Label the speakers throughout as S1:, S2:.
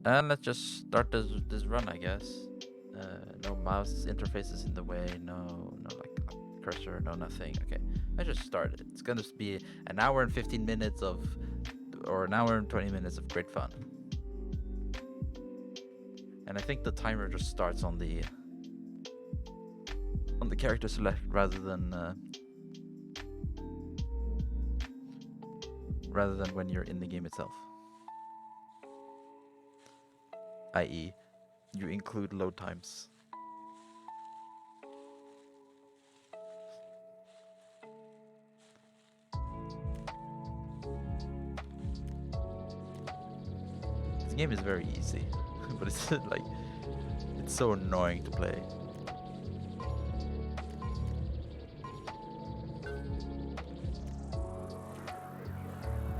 S1: And let's just start this run, I guess. No mouse interfaces in the way, no like cursor, no nothing. Okay, I just started. It's gonna be an hour and 15 minutes of, or an hour and 20 minutes of great fun. And I think the timer just starts on the character select rather than when you're in the game itself. I.e., you include load times. This game is very easy, but it's like, it's so annoying to play.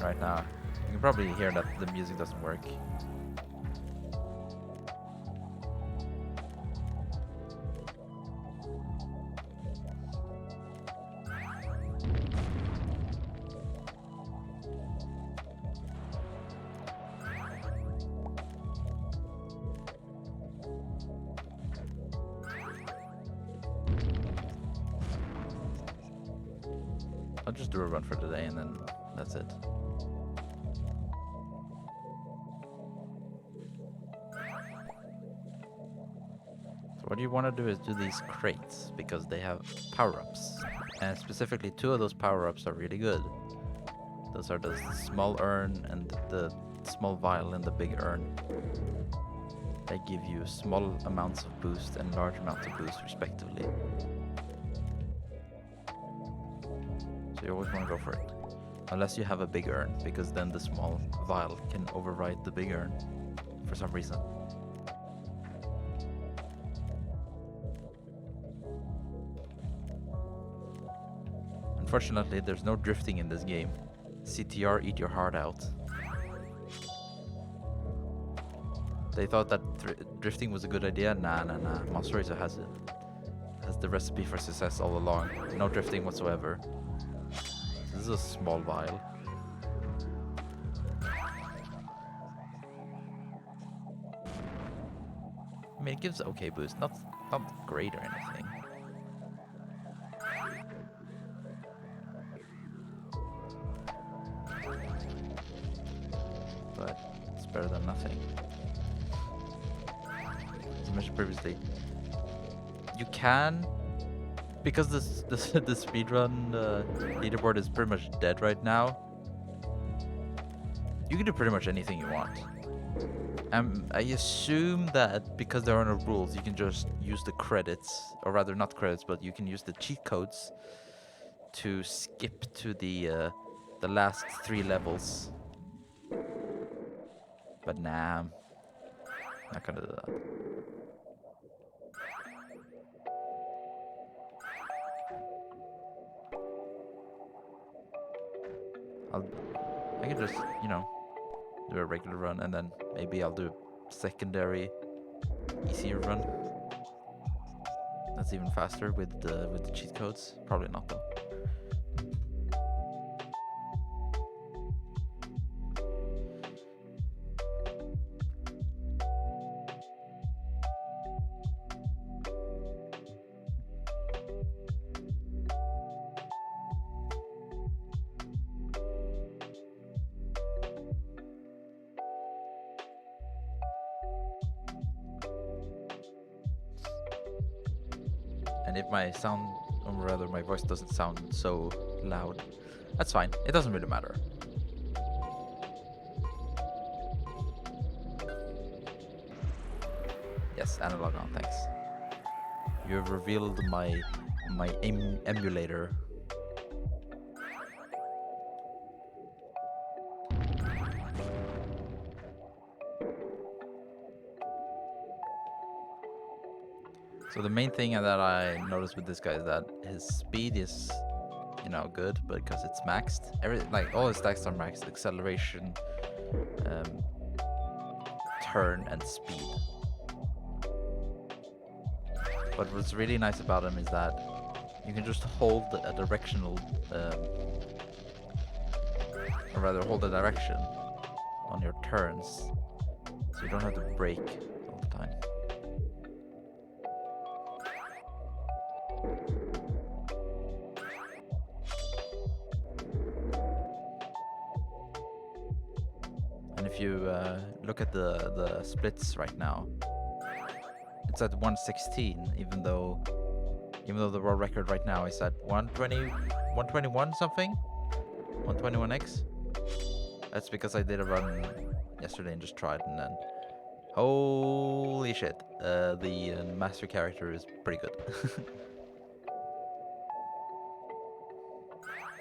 S1: Right now, you can probably hear that the music doesn't work. I'll just do a run for today and then that's it. So what you want to do is do these crates because they have power-ups. And specifically 2 of those power-ups are really good. Those are the small urn and the small vial and the big urn. They give you small amounts of boost and large amounts of boost respectively. So you always want to go for it. Unless you have a big urn, because then the small vial can override the big urn for some reason. Unfortunately, there's no drifting in this game. CTR, eat your heart out. They thought that drifting was a good idea. Nah. Monster Racer has it. Has the recipe for success all along. No drifting whatsoever. This is a small vial. I mean, it gives okay boost, not great or anything. But it's better than nothing. As I mentioned previously, you can, because the speedrun leaderboard is pretty much dead right now. You can do pretty much anything you want. I assume that because there are no rules, you can just use the credits, or rather not credits, but you can use the cheat codes to skip to the last 3 levels. But nah, I'm not gonna do that. I can just, do a regular run, and then maybe I'll do a secondary easier run. That's even faster with the cheat codes. Probably not though. And if my sound, or rather my voice doesn't sound so loud, that's fine. It doesn't really matter. Yes, analog on, thanks. You have revealed my emulator. So the main thing that I noticed with this guy is that his speed is, good because it's maxed. Like all his stats are maxed: acceleration, turn, and speed. But what's really nice about him is that you can just hold a directional, or rather hold a direction on your turns. So you don't have to brake all the time. And if you look at the splits right now, it's at 116, even though the world record right now is at 120, 121 something, 121x. That's because I did a run yesterday and just tried, and then holy shit, the master character is pretty good.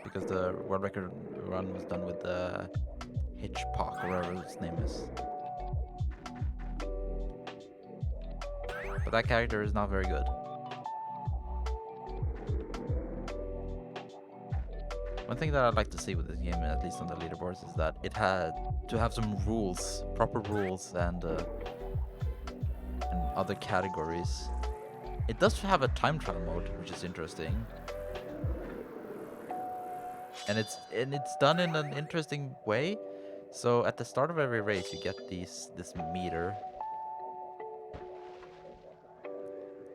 S1: Because the world record run was done with Hitchcock, or whatever his name is. But that character is not very good. One thing that I'd like to see with this game, at least on the leaderboards, is that it had to have some rules, proper rules, and other categories. It does have a time trial mode, which is interesting. And it's done in an interesting way. So at the start of every race, you get this meter,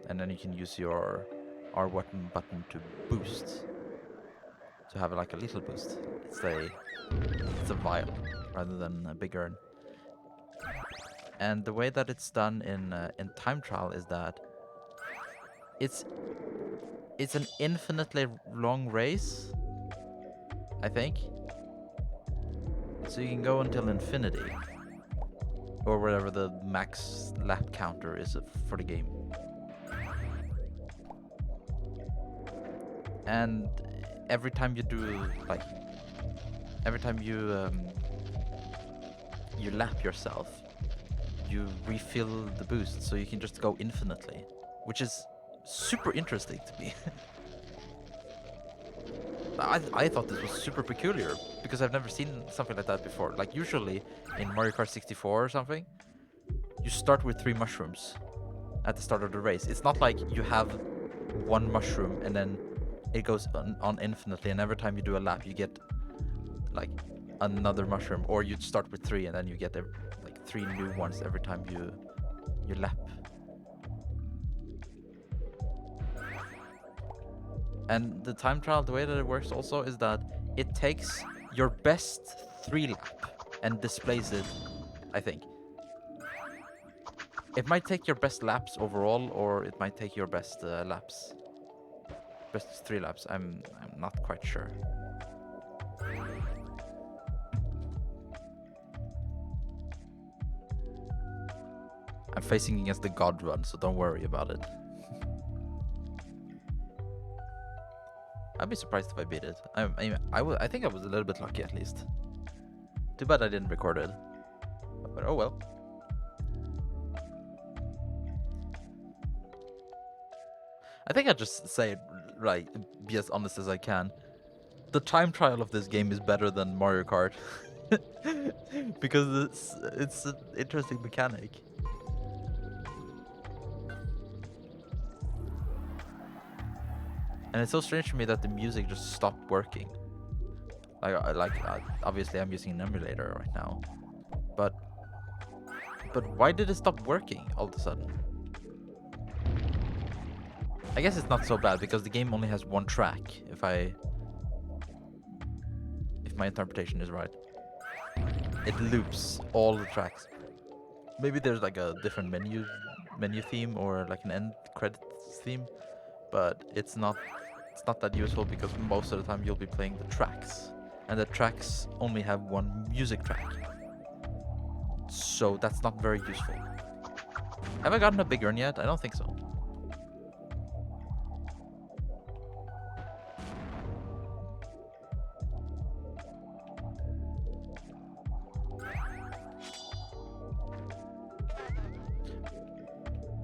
S1: and then you can use your R button to boost, to have like a little boost. It's a vial rather than a big urn. And the way that it's done in time trial is that it's an infinitely long race, I think. So you can go until infinity, or whatever the max lap counter is for the game. And every time you do, like, every time you lap yourself, you refill the boost, so you can just go infinitely, which is super interesting to me. I thought this was super peculiar, because I've never seen something like that before. Like, usually in Mario Kart 64 or something, you start with 3 mushrooms at the start of the race. It's not like you have 1 mushroom and then it goes on infinitely, and every time you do a lap you get like another mushroom, or you start with 3 and then you get like 3 new ones every time you lap. And the time trial, the way that it works also is that it takes your best 3 lap and displays it, I think. It might take your best laps overall, or it might take your best laps. Best 3 laps, I'm not quite sure. I'm facing against the God run, so don't worry about it. I'd be surprised if I beat it. I think I was a little bit lucky at least. Too bad I didn't record it. But oh well. I think I just say it right, be as honest as I can. The time trial of this game is better than Mario Kart. Because it's an interesting mechanic. And it's so strange to me that the music just stopped working. Obviously I'm using an emulator right now, but why did it stop working all of a sudden? I guess it's not so bad because the game only has 1 track, if my interpretation is right. It loops all the tracks. Maybe there's like a different menu theme, or like an end credits theme, but it's not that useful, because most of the time you'll be playing the tracks, and the tracks only have 1 music track, so that's not very useful. Have I gotten a big urn yet? I don't think so.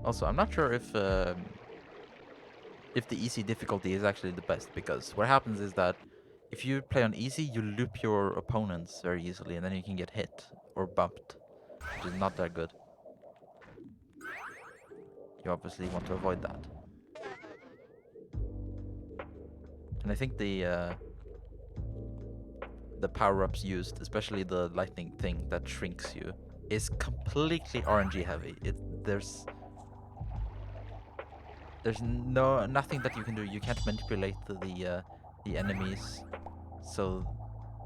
S1: Also, I'm not sure if the easy difficulty is actually the best, because what happens is that if you play on easy, you loop your opponents very easily, and then you can get hit or bumped, which is not that good. You obviously want to avoid that. And I think the power-ups used, especially the lightning thing that shrinks you, is completely RNG heavy. There's nothing that you can do. You can't manipulate the enemies, so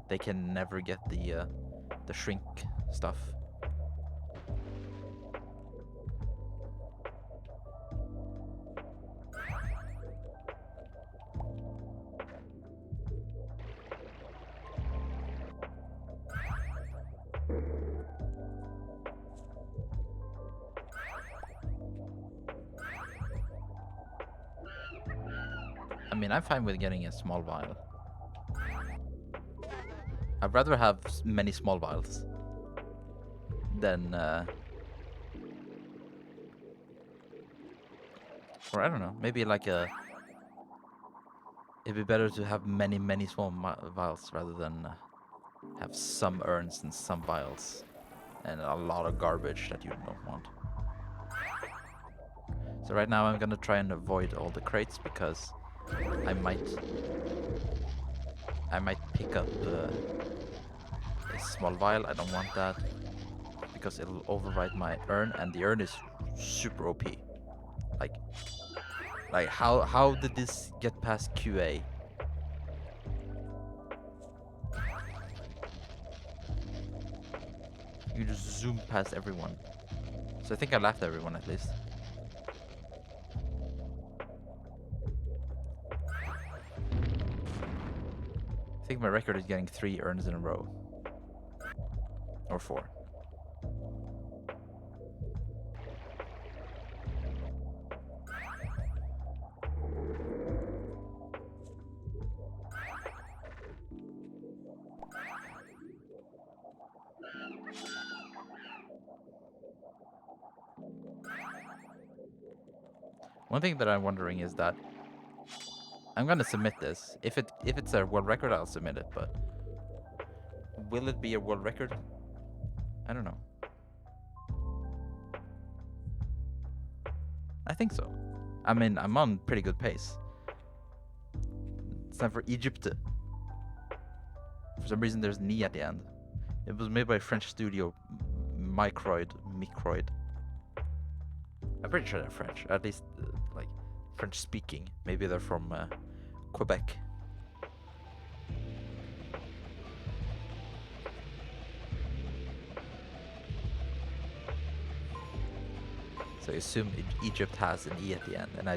S1: they can never get the shrink stuff. I mean, I'm fine with getting a small vial. I'd rather have many small vials than, or I don't know, maybe like it'd be better to have many small vials rather than have some urns and some vials and a lot of garbage that you don't want. So right now I'm gonna try and avoid all the crates because I might pick up a small vial. I don't want that because it'll override my urn, and the urn is super OP. Like how did this get past QA? You just zoom past everyone. So I think I laughed at everyone at least. I think my record is getting 3 urns in a row. Or 4. One thing that I'm wondering is that I'm gonna submit this. If it's a world record, I'll submit it, but will it be a world record? I don't know. I think so. I mean, I'm on pretty good pace. It's time for Egypt. For some reason, there's knee at the end. It was made by French studio Microid. I'm pretty sure they're French, at least like French speaking. Maybe they're from Quebec. So I assume Egypt has an E at the end, and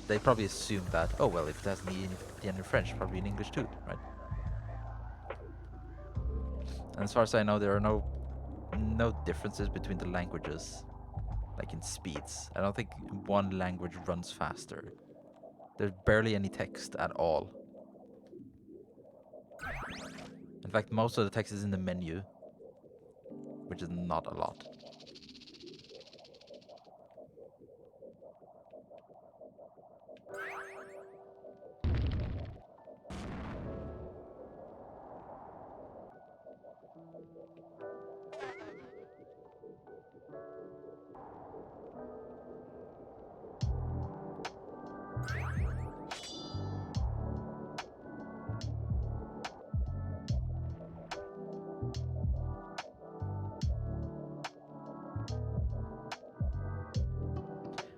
S1: they probably assume that, oh well, if it has an E at the end in French, probably in English too, right? And as far as I know, there are no differences between the languages, like in speeds. I don't think one language runs faster. There's barely any text at all. In fact, most of the text is in the menu, which is not a lot.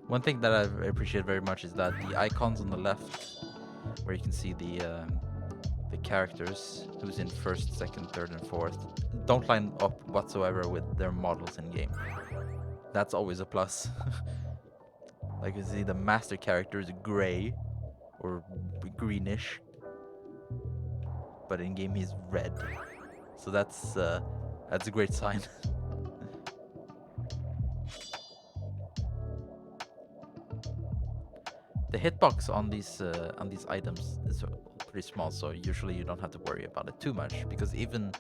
S1: One thing that I appreciate very much is that the icons on the left, where you can see the characters, who's in first, second, third, and fourth, don't line up whatsoever with their models in game. That's always a plus. Like you see, the master character is gray or greenish, but in game he's red. So that's a great sign. The hitbox on these items is pretty small, so usually you don't have to worry about it too much, because even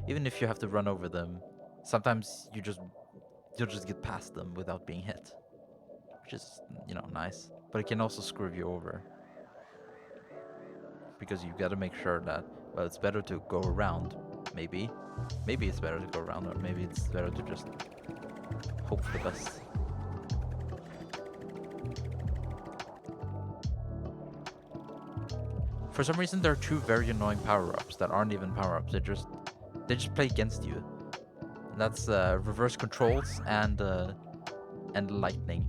S1: if you have to run over them, sometimes you'll just get past them without being hit, which is, you know, nice. But it can also screw you over, because you got to make sure that, well, it's better to go around. Maybe it's better to go around, or maybe it's better to just hope for the best. For some reason, there are 2 very annoying power-ups that aren't even power-ups. They just play against you. That's reverse controls and lightning.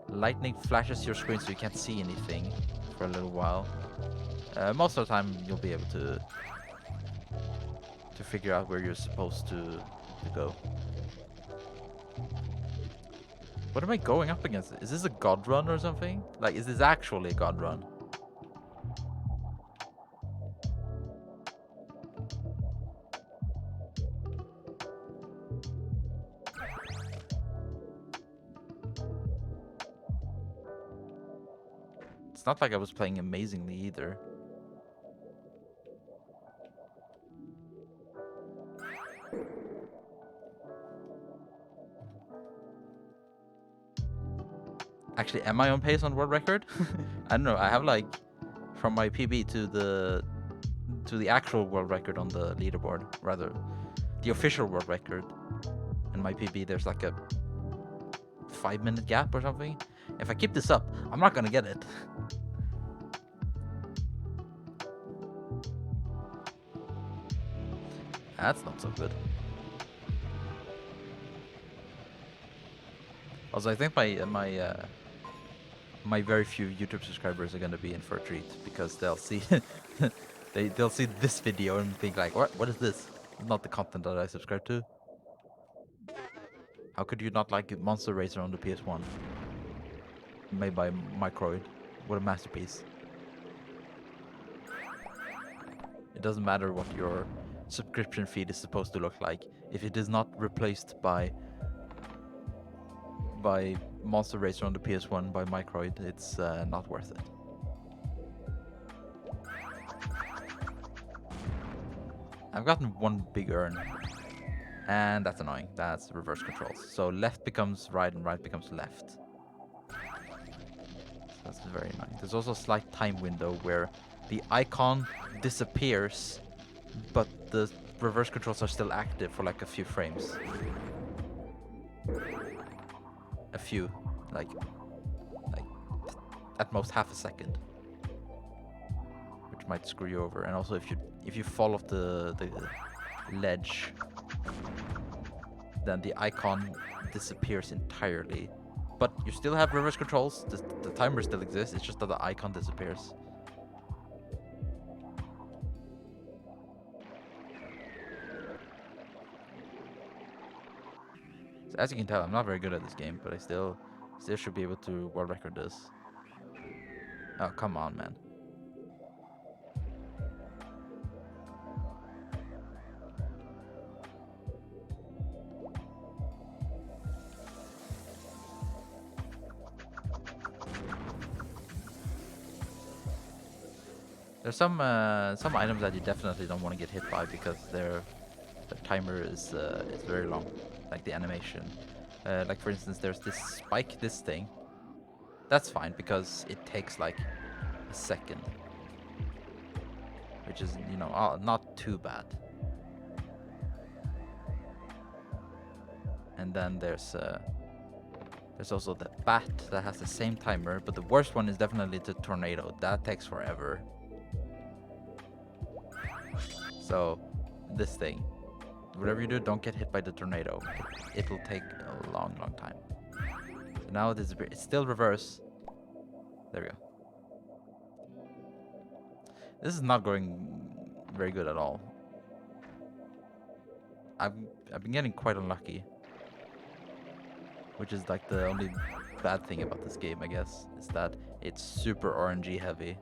S1: Lightning flashes your screen so you can't see anything for a little while. Most of the time, you'll be able to figure out where you're supposed to go. What am I going up against? Is this a god run or something? Like, is this actually a god run? It's not like I was playing amazingly either. Actually, am I on pace on world record? I don't know. I have like from my PB to the actual world record on the leaderboard, rather the official world record. And my PB, there's like a 5-minute gap or something. If I keep this up, I'm not gonna get it. That's not so good. Also, I think my very few YouTube subscribers are gonna be in for a treat because they'll see they'll see this video and think like, what is this? Not the content that I subscribe to. How could you not like Monster Racer on the PS1? Made by Microid. What a masterpiece. It doesn't matter what your subscription feed is supposed to look like. If it is not replaced by Monster Racer on the PS1 by Microid, it's not worth it. I've gotten one big urn, and that's annoying. That's reverse controls. So left becomes right and right becomes left. So that's very annoying. There's also a slight time window where the icon disappears, but the reverse controls are still active for like a few frames. A few, like at most half a second, which might screw you over. And also, if you fall off the ledge, then the icon disappears entirely. But you still have reverse controls. The timer still exists. It's just that the icon disappears. So as you can tell, I'm not very good at this game, but I still should be able to world record this. Oh, come on, man. There's some items that you definitely don't want to get hit by because the timer is very long, like the animation. Like for instance, there's this spike, this thing. That's fine because it takes like a second, which is, you know, not too bad. And then there's also the bat that has the same timer, but the worst one is definitely the tornado. That takes forever. So this thing, whatever you do, don't get hit by the tornado. It'll take a long time. So now it's still reverse. There we go. This is not going very good at all. I've been getting quite unlucky, which is like the only bad thing about this game, I guess, is that it's super RNG heavy.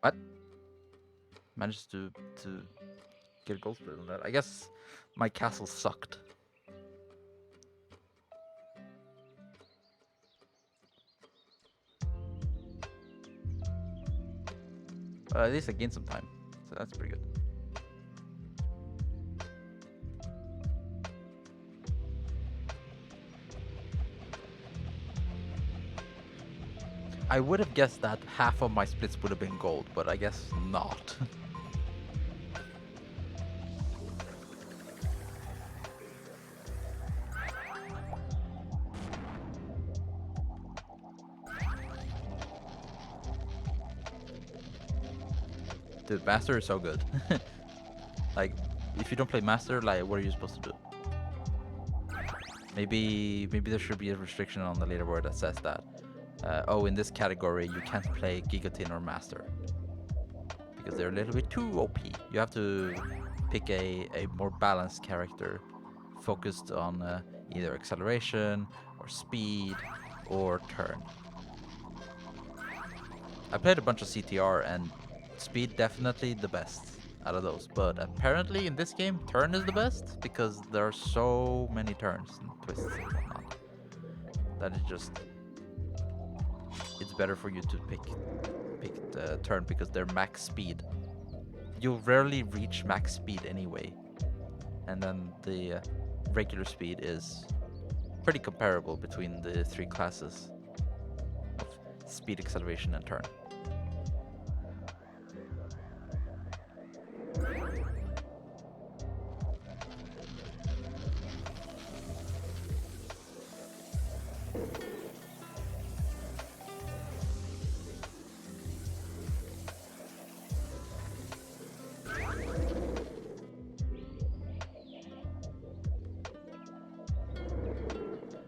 S1: What? Managed to get a gold split on that. I guess my castle sucked. At least I gained some time, so that's pretty good. I would have guessed that half of my splits would have been gold, but I guess not. Dude, Master is so good. Like, if you don't play Master, like, what are you supposed to do? Maybe there should be a restriction on the leaderboard that says that. Oh, in this category, you can't play Gigatin or Master. Because they're a little bit too OP. You have to pick a more balanced character focused on either acceleration or speed or turn. I played a bunch of CTR and speed definitely the best out of those, but apparently in this game turn is the best because there are so many turns and twists and whatnot that it's better for you to pick the turn because they're max speed. You'll rarely reach max speed anyway, and then the regular speed is pretty comparable between the three classes of speed, acceleration, and turn.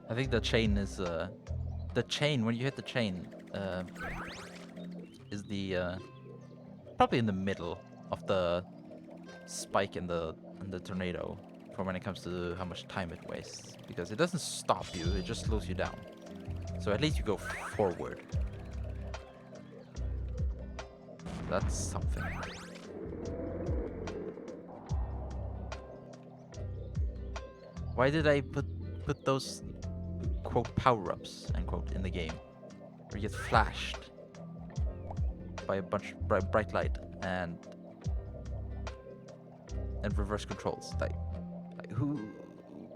S1: I think the chain is the chain when you hit the chain is the probably in the middle of the spike in the tornado for when it comes to how much time it wastes, because it doesn't stop you, it just slows you down. So at least you go forward. That's something. Why did I put those quote power-ups end quote in the game where you get flashed by a bunch of bright light and reverse controls? Like who,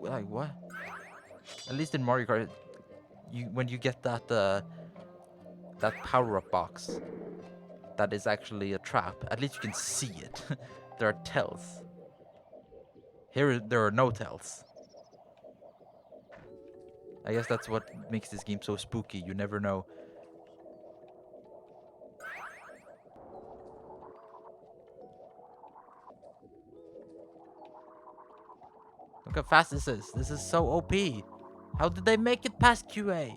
S1: like what? At least in Mario Kart, when you get that that power-up box that is actually a trap, at least you can see it. There are tells. Here there are no tells. I guess that's what makes this game so spooky. You never know. Look how fast this is. This is so OP. How did they make it past QA?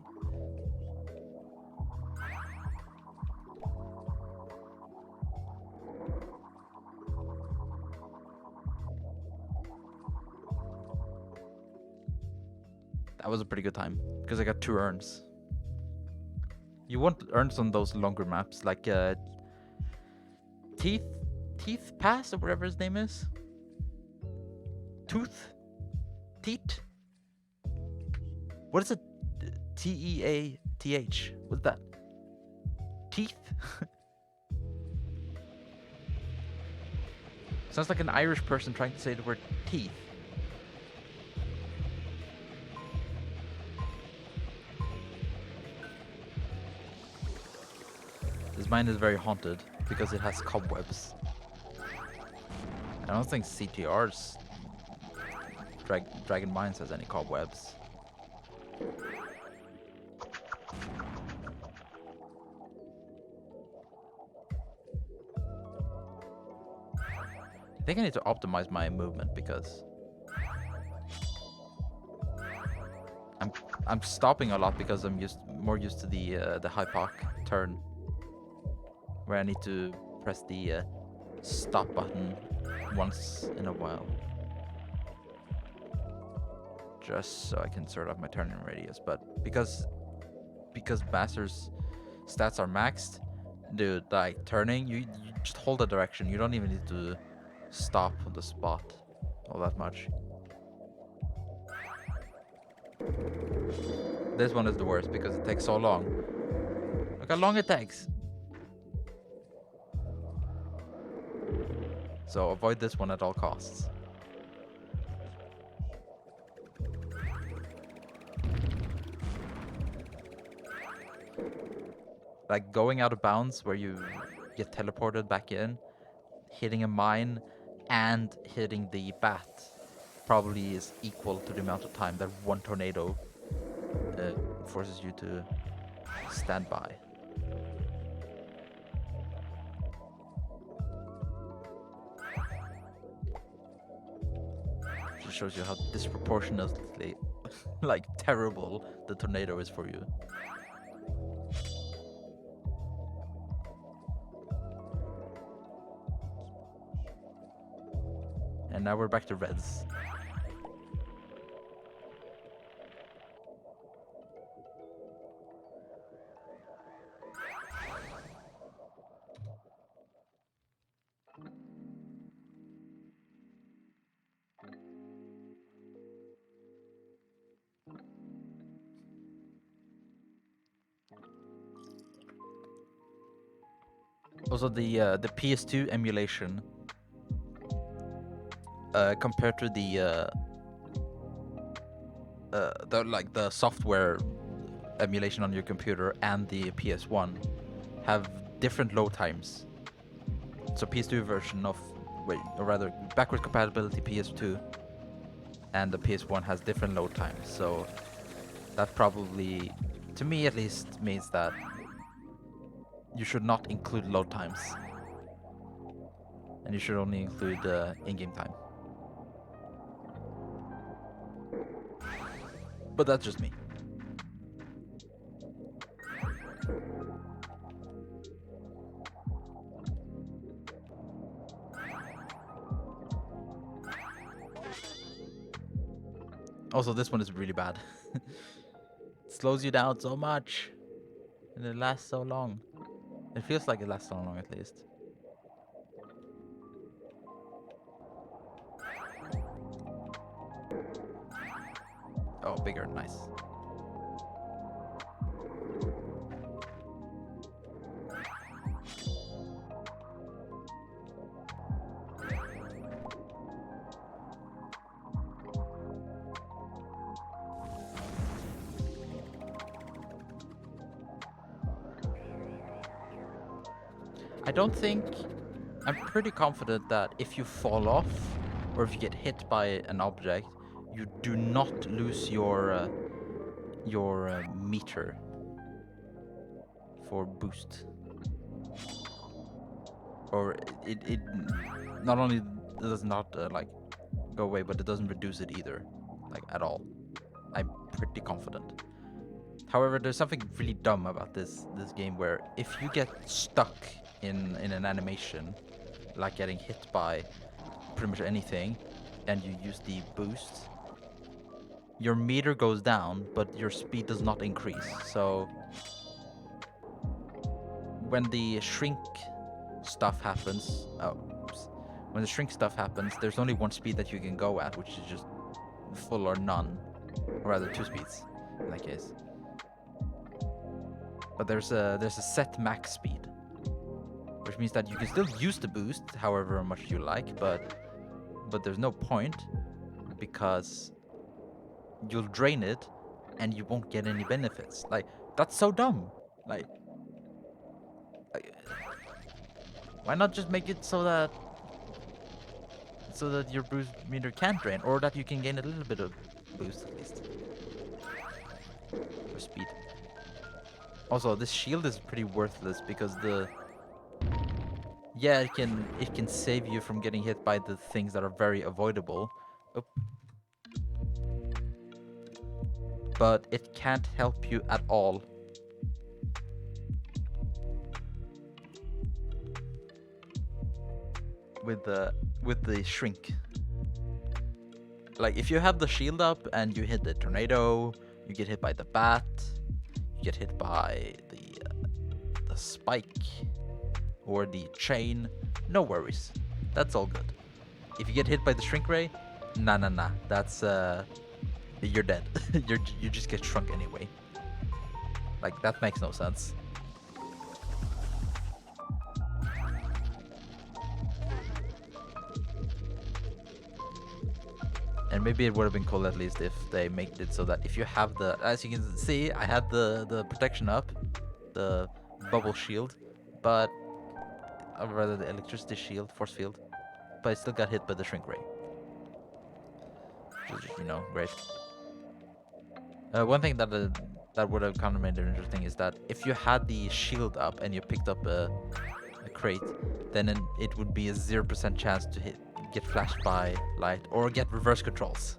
S1: That was a pretty good time because I got 2 urns. You want urns on those longer maps like Teeth Pass or whatever his name is. Teat. What is it? Teath. What's that? Teeth. Sounds like an Irish person trying to say the word teeth. This mine is very haunted because it has cobwebs. I don't think CTR's Dragon Mines has any cobwebs. I think I need to optimize my movement because I'm stopping a lot because I'm more used to the high park turn, where I need to press the stop button once in a while, just so I can sort out my turning radius. But because Master's stats are maxed, dude, like turning, you just hold the direction. You don't even need to stop on the spot all that much. This one is the worst because it takes so long. Look how long it takes. So avoid this one at all costs. Like going out of bounds where you get teleported back in, hitting a mine, and hitting the bat probably is equal to the amount of time that one tornado forces you to stand by. Just shows you how disproportionately like terrible the tornado is for you. And now we're back to reds. Also, the PS2 emulation compared to the software emulation on your computer and the PS1 have different load times. So PS2 version of, or rather backwards compatibility PS2 and the PS1 has different load times. So that probably, to me at least, means that you should not include load times. And you should only include in-game time. But that's just me. Also, this one is really bad. It slows you down so much. And it lasts so long. It feels like it lasts so long, at least. Oh, bigger, nice. I don't think... I'm pretty confident that if you fall off, or if you get hit by an object, you do not lose your meter for boost. Or it not only does not like go away, but it doesn't reduce it either, like at all. I'm pretty confident. However, there's something really dumb about this game where if you get stuck in an animation, like getting hit by pretty much anything, and you use the boost, your meter goes down, but your speed does not increase. So when the shrink stuff happens, when the shrink stuff happens, there's only one speed that you can go at, which is just full or none, or rather 2 speeds in that case. But there's a set max speed, which means that you can still use the boost however much you like, but there's no point because you'll drain it and you won't get any benefits. Like, that's so dumb. Like why not just make it so that your boost meter can't drain, or that you can gain a little bit of boost at least, or speed. Also, this shield is pretty worthless because it can save you from getting hit by the things that are very avoidable. Oop. But it can't help you at all. With the shrink. Like, if you have the shield up and you hit the tornado, you get hit by the bat, you get hit by the spike or the chain, no worries. That's all good. If you get hit by the shrink ray, nah. That's you're dead. You just get shrunk anyway. Like, that makes no sense. And maybe it would have been cool at least if they made it so that if you have as you can see, I had the protection up, the bubble shield, but rather the electricity shield, force field, but it still got hit by the shrink ray. Which is, great. One thing that would have kind of made it interesting is that if you had the shield up and you picked up a crate, then it would be a 0% chance to get flashed by light or get reverse controls.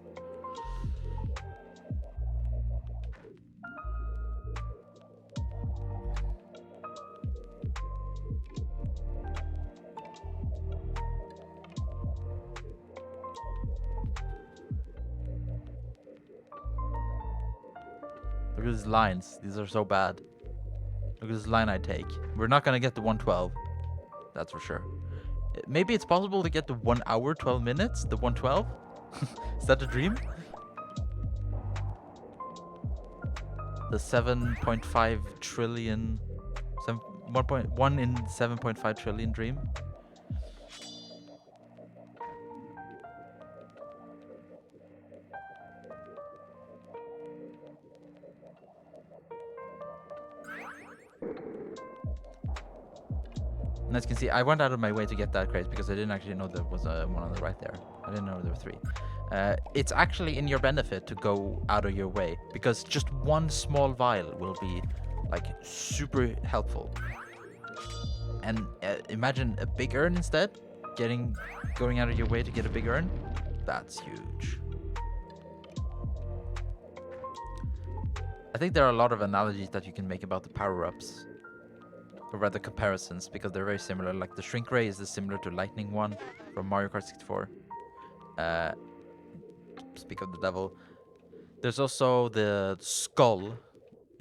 S1: Look at these lines. These are so bad. Look at this line I take. We're not gonna get the 112. That's for sure. Maybe it's possible to get the 1 hour, 12 minutes, the 112? Is that a dream? The 7.5 trillion... 1 in 7.5 trillion dream? And as you can see, I went out of my way to get that crate because I didn't actually know there was one on the right there. I didn't know there were 3. It's actually in your benefit to go out of your way because just one small vial will be like super helpful. And imagine a big urn instead, going out of your way to get a big urn. That's huge. I think there are a lot of analogies that you can make about the power-ups. Or rather comparisons, because they're very similar. Like the shrink ray is similar to lightning one from Mario Kart 64. Speak of the devil. There's also the skull,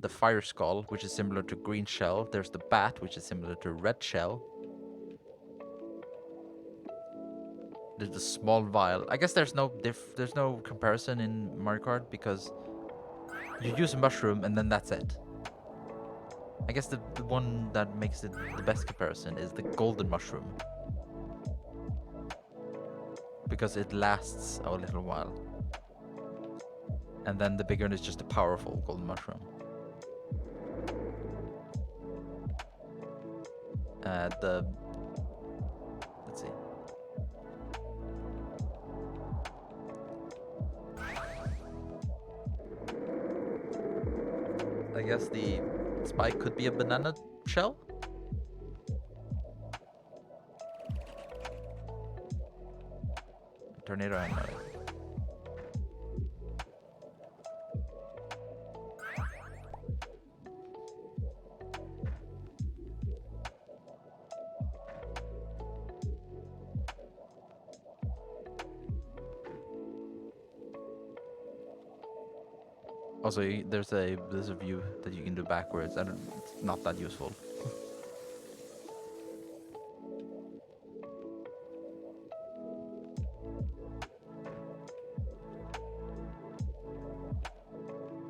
S1: the fire skull, which is similar to green shell. There's the bat, which is similar to red shell. There's the small vial. I guess there's no comparison in Mario Kart because you use a mushroom and then that's it. I guess the one that makes it the best comparison is the golden mushroom. Because it lasts a little while. And then the bigger one is just a powerful golden mushroom. Let's see. I guess the spike could be a banana shell? Tornado and also, there's a view that you can do backwards. It's not that useful.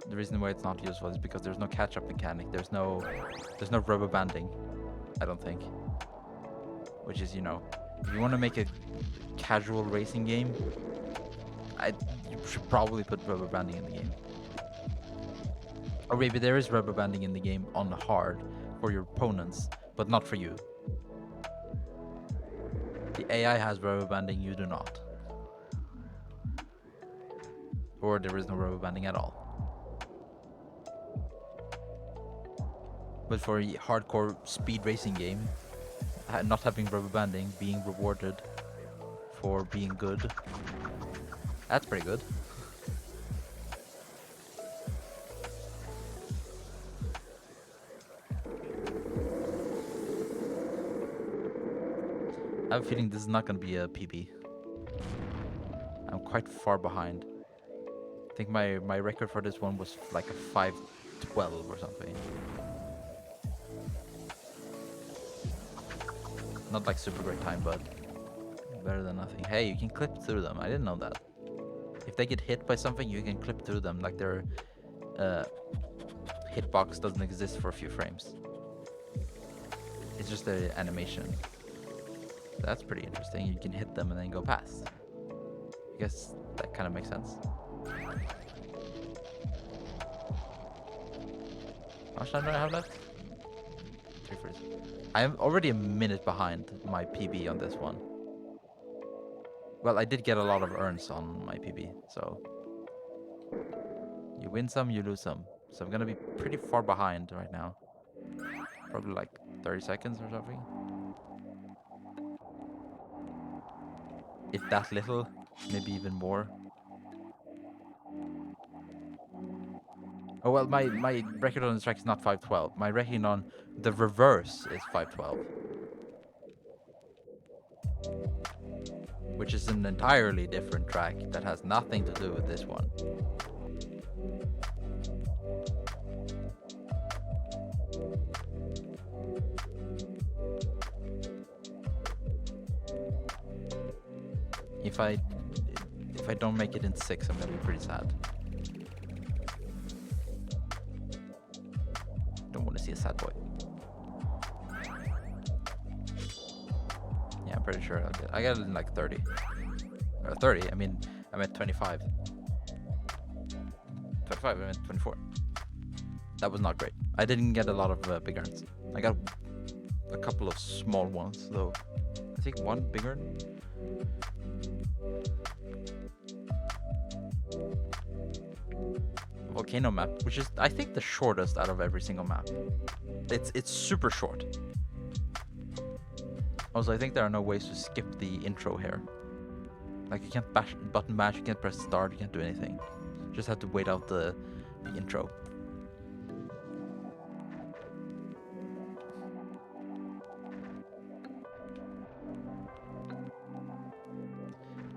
S1: The reason why it's not useful is because there's no catch-up mechanic. There's no rubber banding, I don't think. Which is, if you want to make a casual racing game, you should probably put rubber banding in the game. Or maybe there is rubber banding in the game on hard for your opponents, but not for you. The AI has rubber banding, you do not. Or there is no rubber banding at all. But for a hardcore speed racing game, not having rubber banding, being rewarded for being good, that's pretty good. I have a feeling this is not going to be a PB. I'm quite far behind. I think my record for this one was like a 5:12 or something. Not like super great time, but better than nothing. Hey, you can clip through them. I didn't know that. If they get hit by something, you can clip through them. Like their hitbox doesn't exist for a few frames. It's just an animation. That's pretty interesting. You can hit them and then go past. I guess that kind of makes sense. How much time do I have left? 3:40. I am already a minute behind my PB on this one. Well, I did get a lot of earns on my PB, so you win some, you lose some. So I'm gonna be pretty far behind right now. Probably like 30 seconds or something. If that little, maybe even more. Oh well, my record on the track is not 5:12. My record on the reverse is 5:12. Which is an entirely different track that has nothing to do with this one. If I don't make it in 6, I'm gonna be pretty sad. Don't want to see a sad boy. Yeah, I'm pretty sure I got it in like 30. 30, I mean, I'm at 25. 25, I'm at 24. That was not great. I didn't get a lot of big earns. I got a couple of small ones, though. I think one big earn. Volcano map, which is I think the shortest out of every single map. It's super short. Also, I think there are no ways to skip the intro here. Like you can't button mash, you can't press start, you can't do anything. You just have to wait out the intro.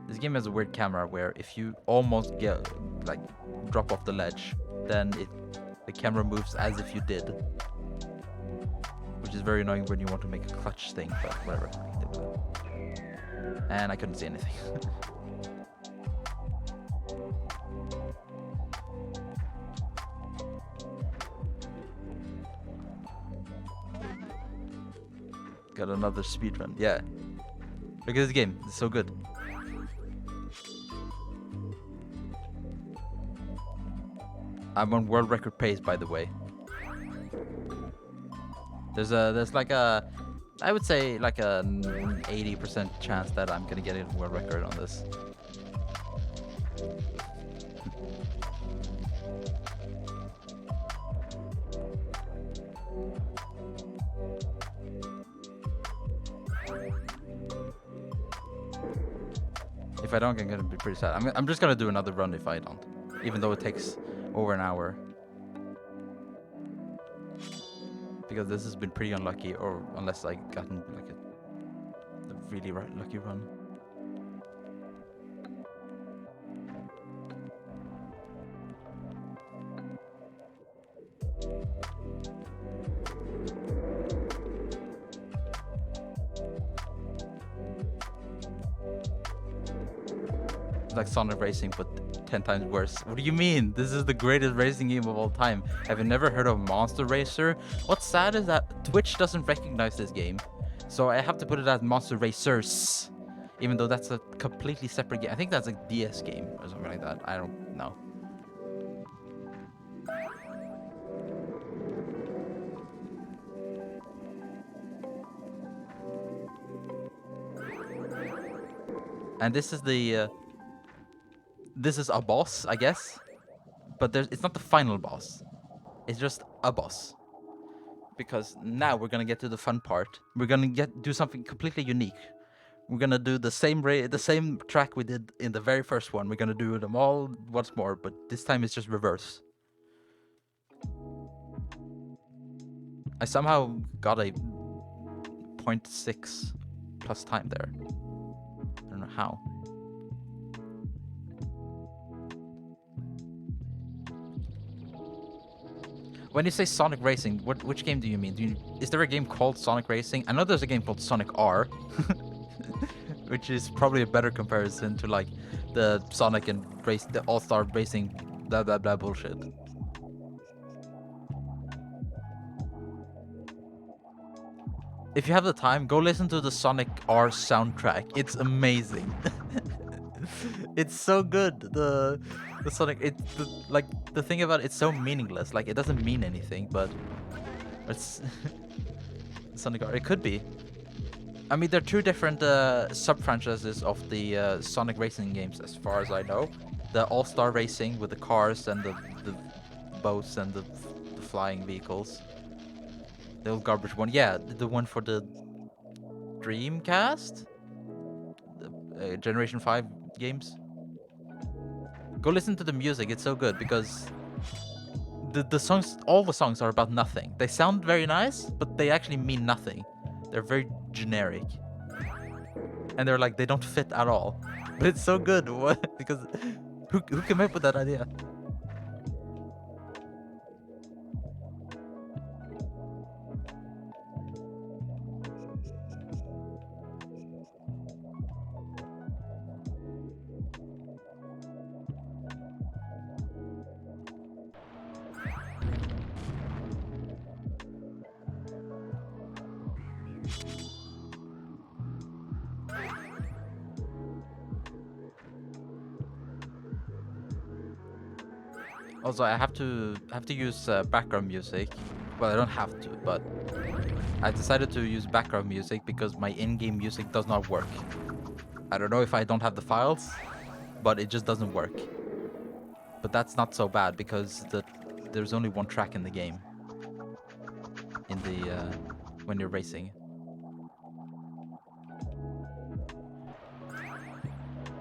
S1: This game has a weird camera where if you almost get like drop off the ledge, then the camera moves as if you did, which is very annoying when you want to make a clutch thing. But whatever, I can deal with it. And I couldn't see anything. Got another speedrun. Yeah, look at this game. It's so good. I'm on world record pace, by the way. There's like a, I would say like an 80% chance that I'm gonna get a world record on this. If I don't, I'm gonna be pretty sad. I'm just gonna do another run if I don't, even though it takes over an hour. Because this has been pretty unlucky, or unless I gotten like a really lucky run. It's like Sonic Racing, but 10 times worse. What do you mean? This is the greatest racing game of all time. Have you never heard of Monster Racer? What's sad is that Twitch doesn't recognize this game, so I have to put it as Monster Racers, even though that's a completely separate game. I think that's a DS game or something like that. I don't know. And this is the this is a boss, I guess, but it's not the final boss. It's just a boss. Because now we're gonna get to the fun part. We're gonna do something completely unique. We're gonna do the same track we did in the very first one. We're gonna do them all once more, but this time it's just reverse. I somehow got a 0.6 plus time there. I don't know how. When you say Sonic Racing, which game do you mean? Is there a game called Sonic Racing? I know there's a game called Sonic R, which is probably a better comparison to like the Sonic and the All-Star Racing blah blah blah bullshit. If you have the time, go listen to the Sonic R soundtrack. It's amazing. It's so good. The Sonic, the thing about it's so meaningless. Like it doesn't mean anything, but it's Sonic R. It could be. I mean, there are two different sub-franchises of the Sonic racing games, as far as I know. The All-Star Racing with the cars and the boats and the flying vehicles. The old garbage one. Yeah, the one for the Dreamcast? The, Generation 5 games. Go listen to the music, it's so good, because the songs, all the songs are about nothing. They sound very nice, but they actually mean nothing. They're very generic. And they're like, they don't fit at all. But it's so good. What? Because who came up with that idea? Also, I have to use background music. Well, I don't have to, but I decided to use background music because my in-game music does not work. I don't know if I don't have the files, but it just doesn't work. But that's not so bad because there's only one track in the game. In the when you're racing.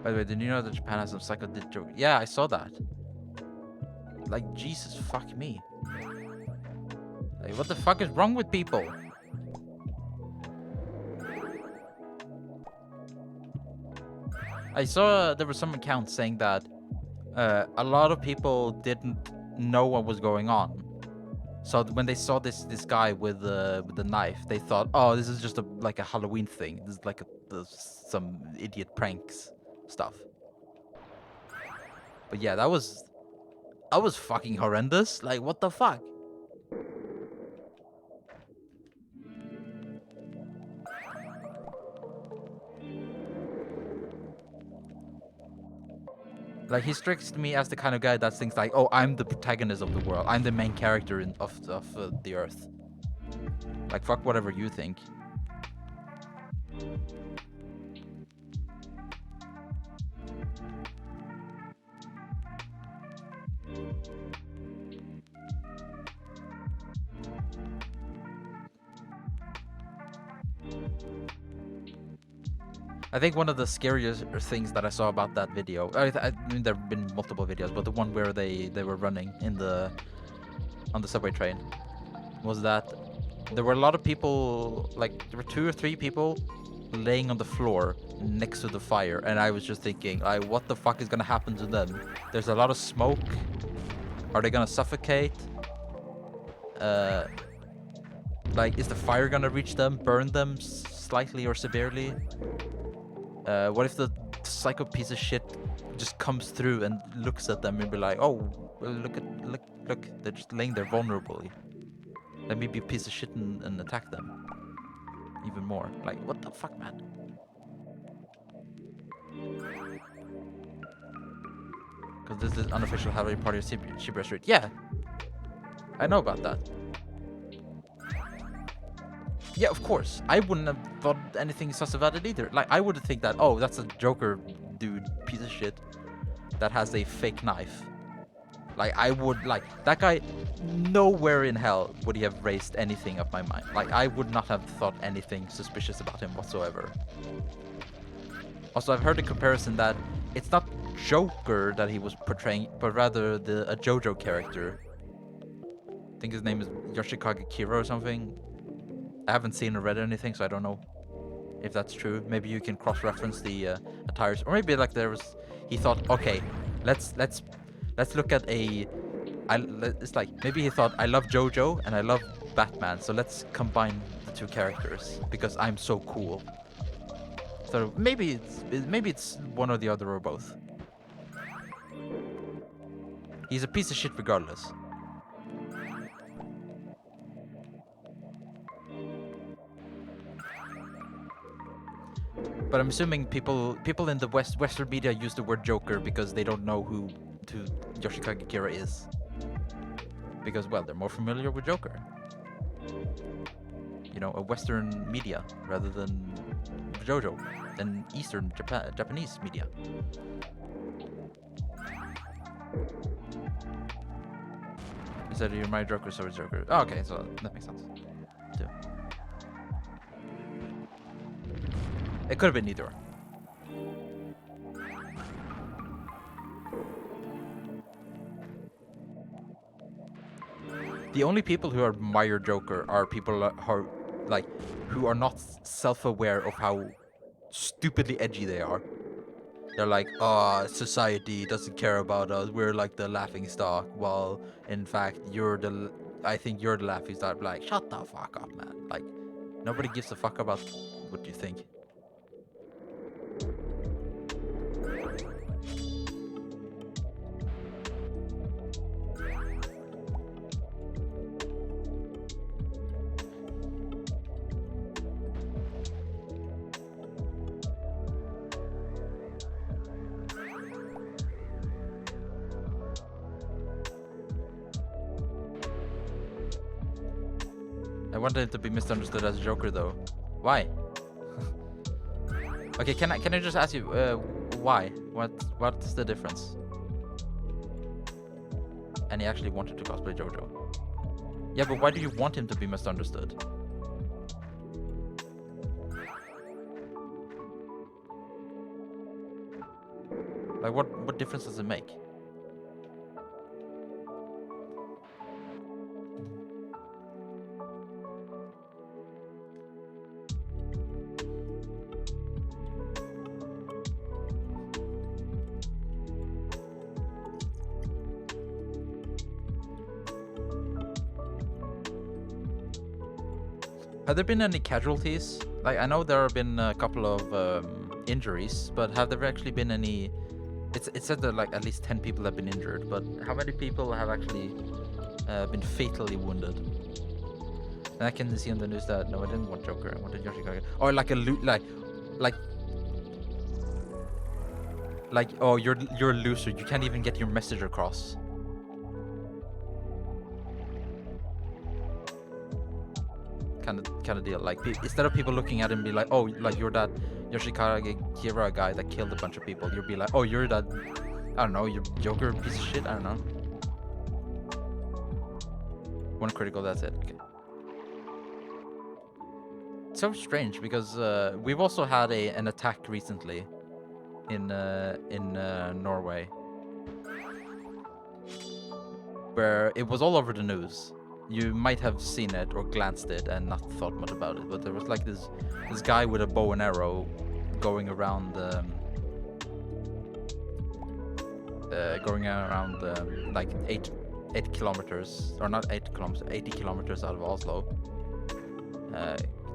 S1: By the way, did you know that Japan has some psycho joke? Yeah, I saw that. Like, Jesus, fuck me. Like, what the fuck is wrong with people? I saw there were some accounts saying that a lot of people didn't know what was going on. So when they saw this guy with the knife, they thought, oh, this is just like a Halloween thing. This is like some idiot pranks stuff. But yeah, that was fucking horrendous. Like, what the fuck? Like, he strikes me as the kind of guy that thinks like, oh, I'm the protagonist of the world. I'm the main character of the Earth. Like, fuck whatever you think. I think one of the scariest things that I saw about that video, I mean, there have been multiple videos, but the one where they were running on the subway train, was that there were a lot of people, like there were 2 or 3 people laying on the floor next to the fire, and I was just thinking, like, what the fuck is gonna happen to them? There's a lot of smoke. Are they gonna suffocate? Like, is the fire gonna reach them, burn them slightly or severely? What if the psycho piece of shit just comes through and looks at them and be like, oh, look, they're just laying there vulnerably. Let me be a piece of shit and attack them even more. Like, what the fuck, man? Because this is unofficial Halloween party of Shibuya Street. Yeah, I know about that. Yeah, of course. I wouldn't have thought anything sus about it either. Like, I would think that, oh, that's a Joker dude, piece of shit, that has a fake knife. Like, I would, like, that guy, nowhere in hell would he have raised anything of my mind. Like, I would not have thought anything suspicious about him whatsoever. Also, I've heard a comparison that it's not Joker that he was portraying, but rather a JoJo character. I think his name is Yoshikage Kira or something. I haven't seen or read anything, so I don't know if that's true. Maybe you can cross-reference the attires, or maybe like he thought, okay, let's look at it's like maybe he thought, I love JoJo and I love Batman, so let's combine the 2 characters because I'm so cool. So maybe it's one or the other or both. He's a piece of shit regardless. But I'm assuming people in the Western media use the word Joker because they don't know who Yoshikage Kira is. Because, well, they're more familiar with Joker. you know, a Western media rather than JoJo, and Eastern Japanese media. You said you're my Joker, so it's Joker. Oh, okay, so that makes sense. Too. It could have been either. The only people who admire Joker are people who are, like, who are not self-aware of how stupidly edgy they are. They're like, oh, society doesn't care about us. We're like the laughing stock. While in fact, I think you're the laughing stock. Like, shut the fuck up, man. Like, nobody gives a fuck about what you think. I wanted it to be misunderstood as Joker, though. Why? Okay, can I just ask you why? What's the difference? And he actually wanted to cosplay JoJo. Yeah, but why do you want him to be misunderstood? Like, what difference does it make? Have there been any casualties? Like, I know there have been a couple of injuries, but have there actually been any? It said that like at least 10 people have been injured, but how many people have actually been fatally wounded? And I can see on the news that no, I didn't want Joker. I wanted Yoshikage. Or like a like oh, you're a loser. You can't even get your message across. Kind of deal. Like, instead of people looking at him and be like, oh, like you're that Yoshikage Kira guy that killed a bunch of people, you'll be like, oh, you're that, I don't know, you're Joker piece of shit. I don't know. One critical, that's it. Okay. It's so strange because we've also had an attack recently in Norway where it was all over the news. You might have seen it or glanced it and not thought much about it, but there was like this guy with a bow and arrow going around like 8 kilometers, or not 8 kilometers, 80 kilometers out of Oslo.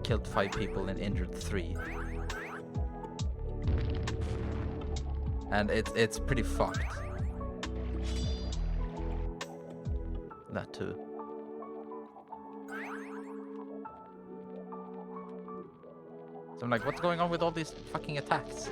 S1: Killed 5 people and injured 3. And it's pretty fucked. That too. So I'm like, what's going on with all these fucking attacks?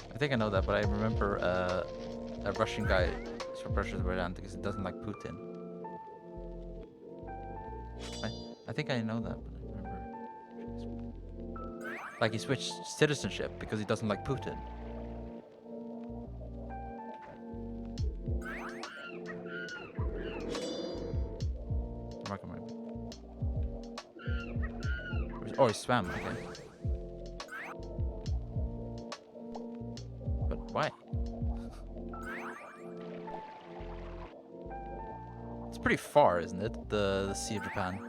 S1: I think I know that, but I remember a Russian guy suppresses Iran because he doesn't like Putin. I think I know that, but I remember. Like, he switched citizenship because he doesn't like Putin. Oh, he swam, okay. But why? It's pretty far, isn't it? The Sea of Japan.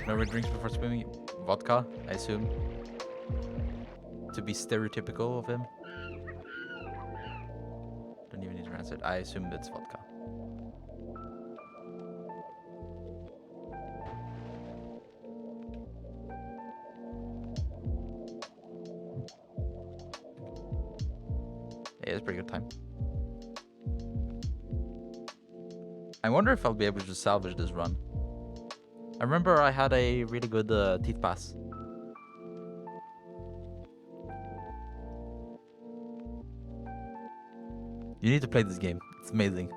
S1: Remember drinks before swimming? Vodka, I assume. To be stereotypical of him. Don't even need to answer it. I assume it's vodka. Yeah, it's a pretty good time. I wonder if I'll be able to salvage this run. I remember I had a really good teeth pass. You need to play this game. It's amazing.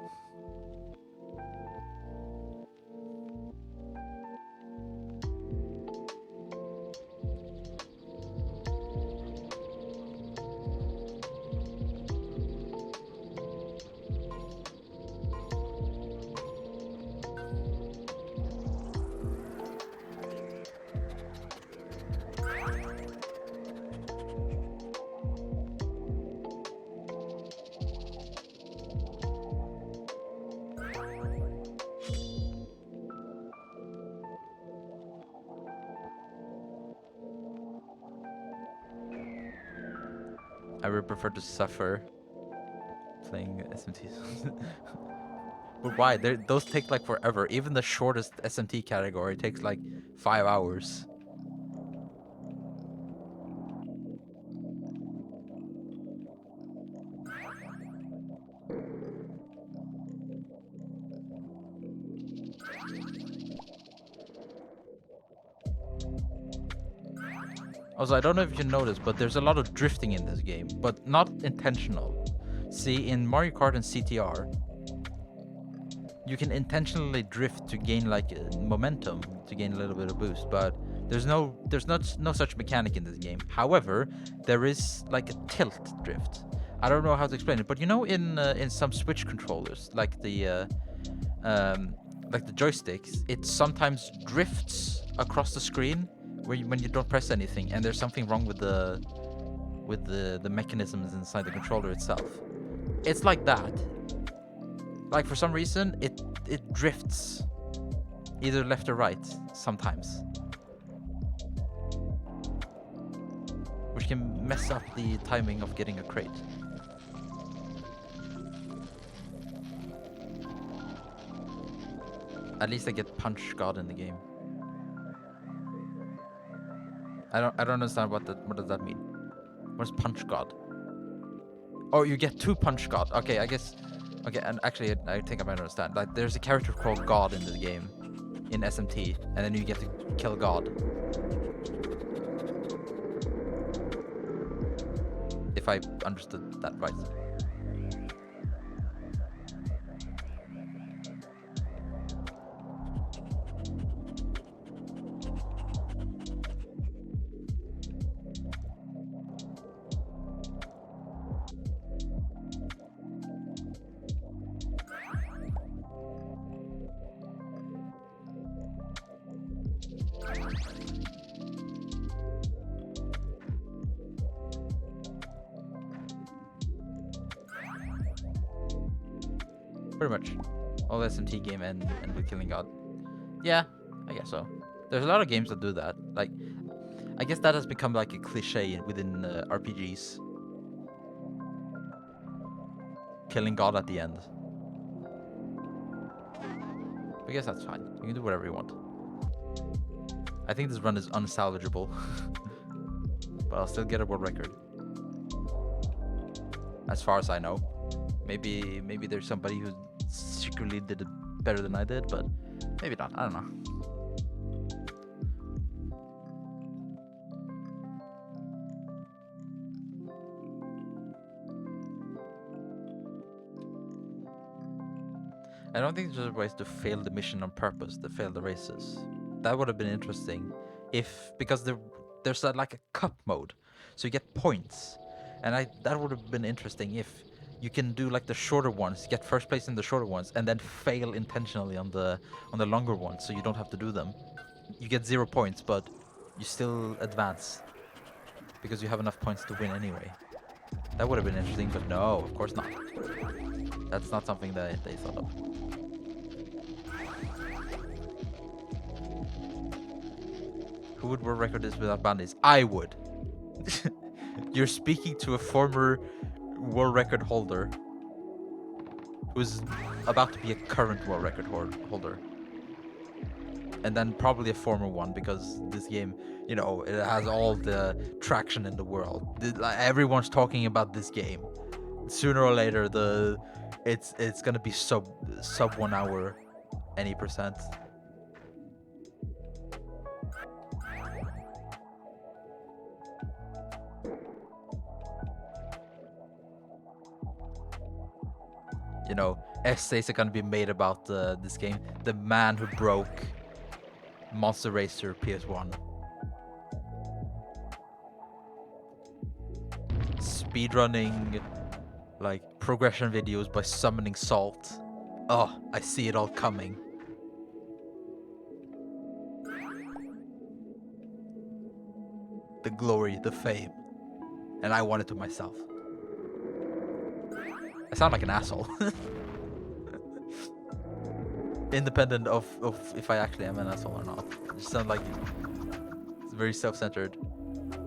S1: I would prefer to suffer playing SMTs. But why? Those take like forever. Even the shortest SMT category takes like 5 hours. Also, I don't know if you noticed, but there's a lot of drifting in this game, but not intentional. See, in Mario Kart and CTR, you can intentionally drift to gain like momentum, to gain a little bit of boost, but there's no such mechanic in this game. However, there is like a tilt drift. I don't know how to explain it, but you know, in some Switch controllers, like the joysticks, it sometimes drifts across the screen when you don't press anything, and there's something wrong with the mechanisms inside the controller itself. It's like that. Like for some reason, it drifts either left or right sometimes, which can mess up the timing of getting a crate. At least I get Punch God in the game. I don't understand what does that mean. What's Punch God? Oh, you get 2 Punch God. Okay, I guess. Okay, and actually, I think I might understand. Like, there's a character called God in the game, in SMT, and then you get to kill God. If I understood that right. Pretty much. All SMT game end with killing God. Yeah, I guess so. There's a lot of games that do that. Like, I guess that has become like a cliche within RPGs. Killing God at the end. I guess that's fine. You can do whatever you want. I think this run is unsalvageable. But I'll still get a world record. As far as I know. Maybe there's somebody who secretly did it better than I did, but maybe not. I don't know. I don't think there's ways to fail the mission on purpose, to fail the races. That would have been interesting because there's like a cup mode, so you get points, and that would have been interesting if you can do like the shorter ones, get first place in the shorter ones, and then fail intentionally on the longer ones, so you don't have to do them. You get 0 points, but you still advance because you have enough points to win anyway. That would have been interesting, but no, of course not. That's not something that they thought of. Who would world record this without bounties? I would. You're speaking to a former world record holder who's about to be a current world record holder. And then probably a former one, because this game, you know, it has all the traction in the world. Everyone's talking about this game. Sooner or later, it's gonna be sub 1 hour, any percent. You know, essays are gonna be made about this game. The man who broke Monster Racer PS1. Speedrunning, like, progression videos by summoning salt. Oh, I see it all coming. The glory, the fame. And I want it to myself. I sound like an asshole. Independent of if I actually am an asshole or not. I just sound like it's very self-centered.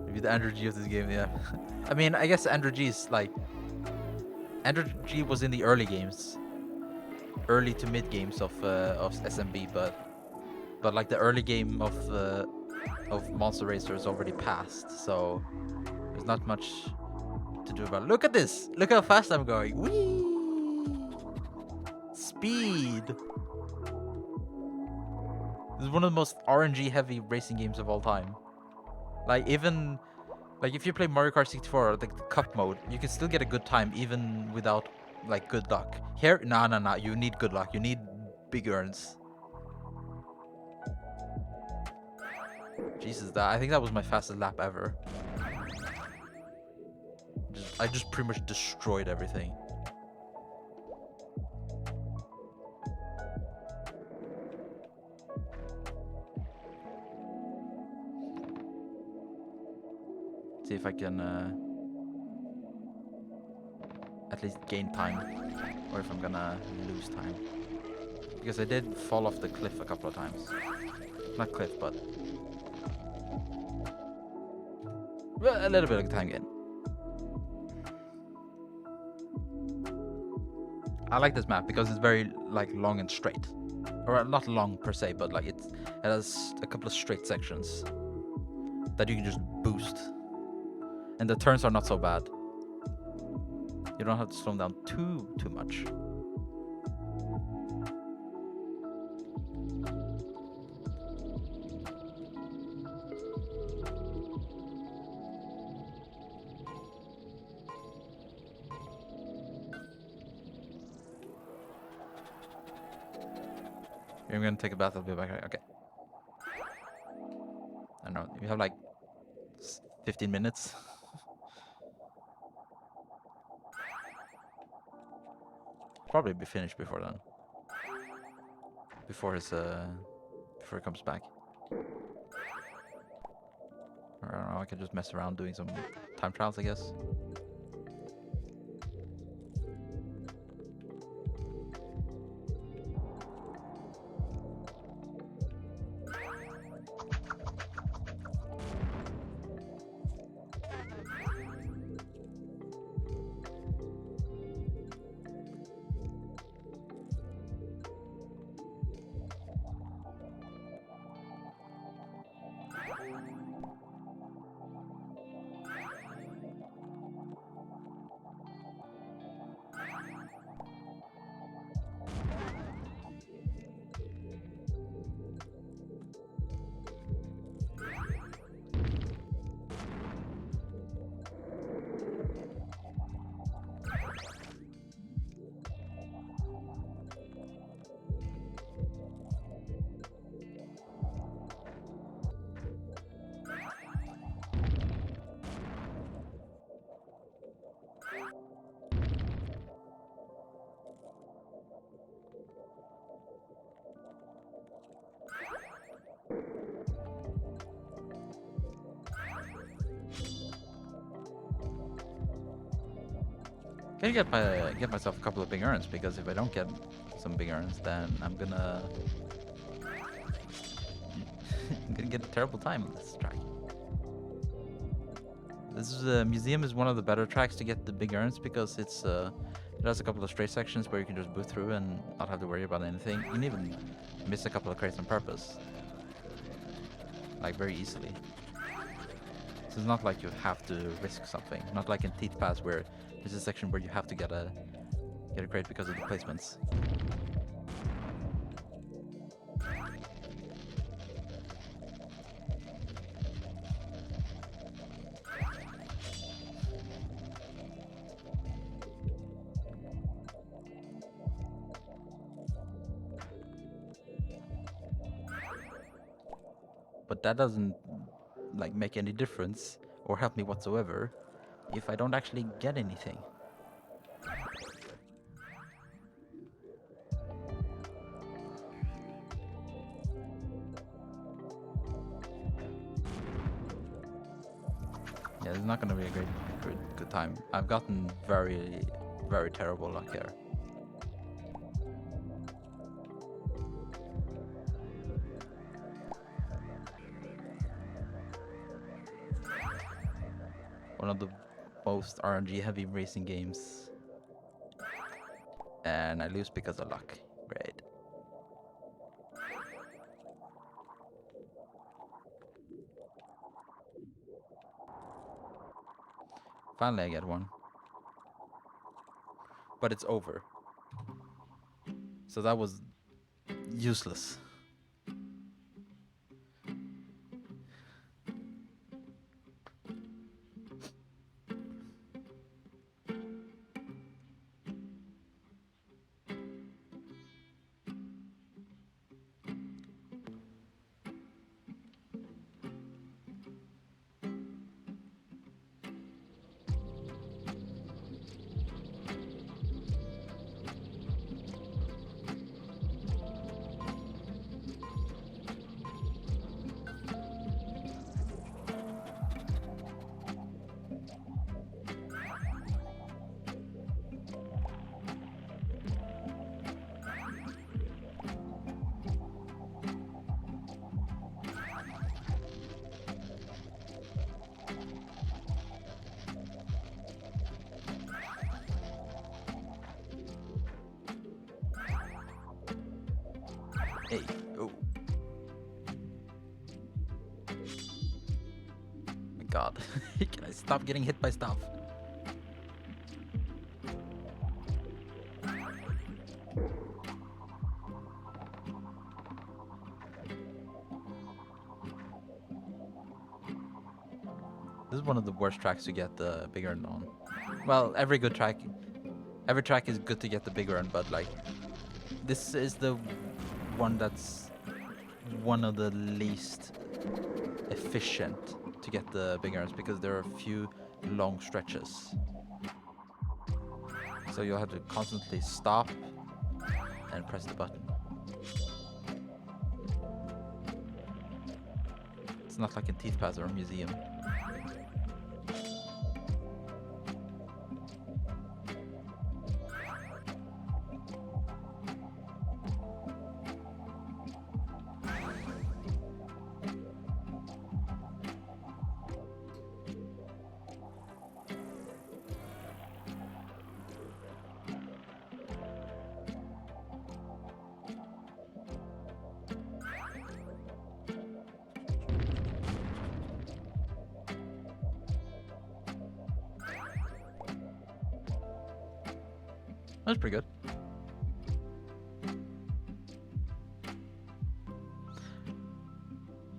S1: Maybe the Andrew G of this game, yeah. I mean, I guess Andrew G is like... Andrew G was in the early games. Early to mid games of SMB, but like the early game of Monster Racer is already passed, so there's not much to do about it. Look at this! Look how fast I'm going! Whee! Speed! This is one of the most RNG heavy racing games of all time. Like, even like if you play Mario Kart 64, like the cup mode, you can still get a good time even without like good luck. Here, no, you need good luck. You need big earns. Jesus, I think that was my fastest lap ever. I just pretty much destroyed everything. See if I can at least gain time, or if I'm gonna lose time. Because I did fall off the cliff a couple of times. Not cliff, but a little bit of time gain. I like this map because it's very like long and straight, or not long per se, but like it has a couple of straight sections that you can just boost, and the turns are not so bad. You don't have to slow them down too much. I'm gonna take a bath. I'll be back. Okay. I don't know. You have like 15 minutes. Probably be finished before then. Before he comes back. Or I don't know. I can just mess around doing some time trials, I guess. Gotta get myself a couple of big earns, because if I don't get some big earns, then I'm gonna I'm gonna get a terrible time on this track. This is, museum is one of the better tracks to get the big urns because it has a couple of straight sections where you can just boot through and not have to worry about anything. You can even miss a couple of crates on purpose, like very easily. So it's not like you have to risk something. Not like in Teeth Pass where there's a section where you have to get a crate because of the placements. But that doesn't like make any difference or help me whatsoever if I don't actually get anything. Yeah, it's not gonna be a good time. I've gotten very, very terrible luck here. One of the most RNG heavy racing games. And I lose because of luck. Great. Finally I get one. But it's over. So that was useless. Hey, oh. My God, can I stop getting hit by stuff? This is one of the worst tracks to get the big urn on. Well, every track is good to get the big urn, but like, this is the one that's one of the least efficient to get the big urns because there are a few long stretches. So you'll have to constantly stop and press the button. It's not like in Teeth Pass or a museum. That's pretty good.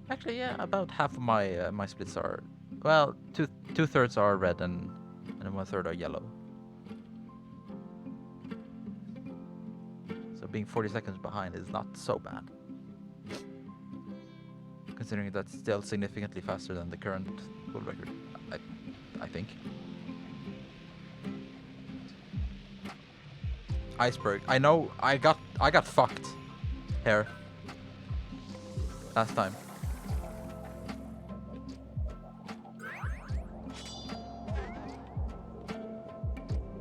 S1: Actually, yeah, about half of my my splits are, well, two thirds are red and 1/3 are yellow. So being 40 seconds behind is not so bad, considering that's still significantly faster than the current world record. I think. Iceberg. I know I got fucked here last time.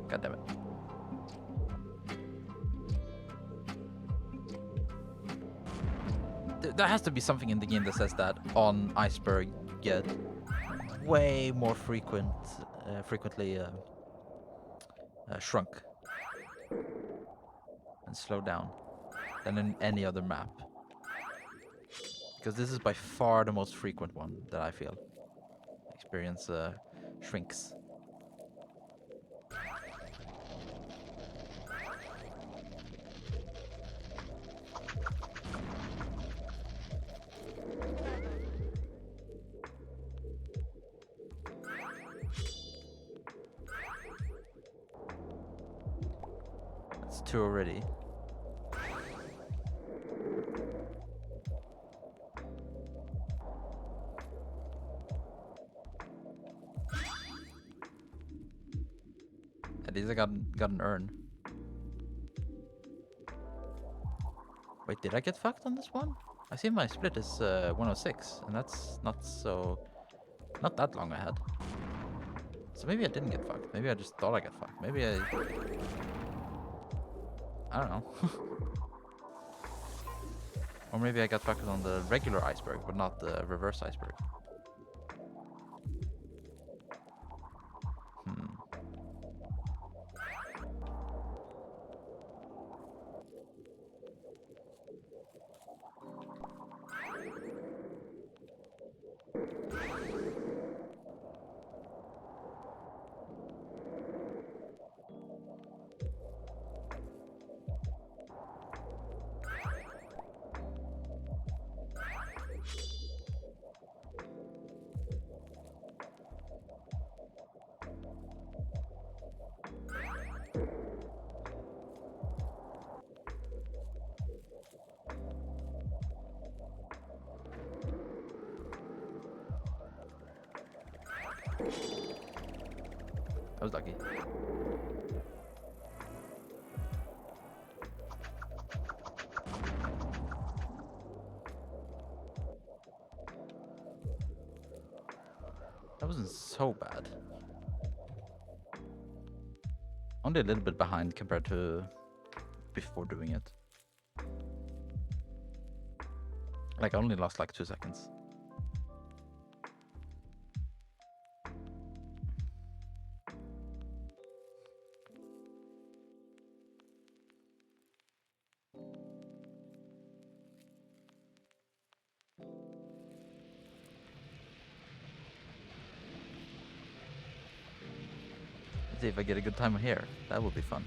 S1: God damn it. There has to be something in the game that says that on iceberg you get way more frequently shrunk and slowed down than in any other map. Because this is by far the most frequent one that I feel. Experience shrinks. That's 2 already. At least I got an urn. Wait, did I get fucked on this one? I see my split is 106, and that's not that long ahead. So maybe I didn't get fucked. Maybe I just thought I got fucked. Maybe I don't know. Or maybe I got fucked on the regular iceberg, but not the reverse iceberg. I was lucky. That wasn't so bad. Only a little bit behind compared to before doing it. Like I only lost like 2 seconds. Let's see if I get a good time here. That would be fun.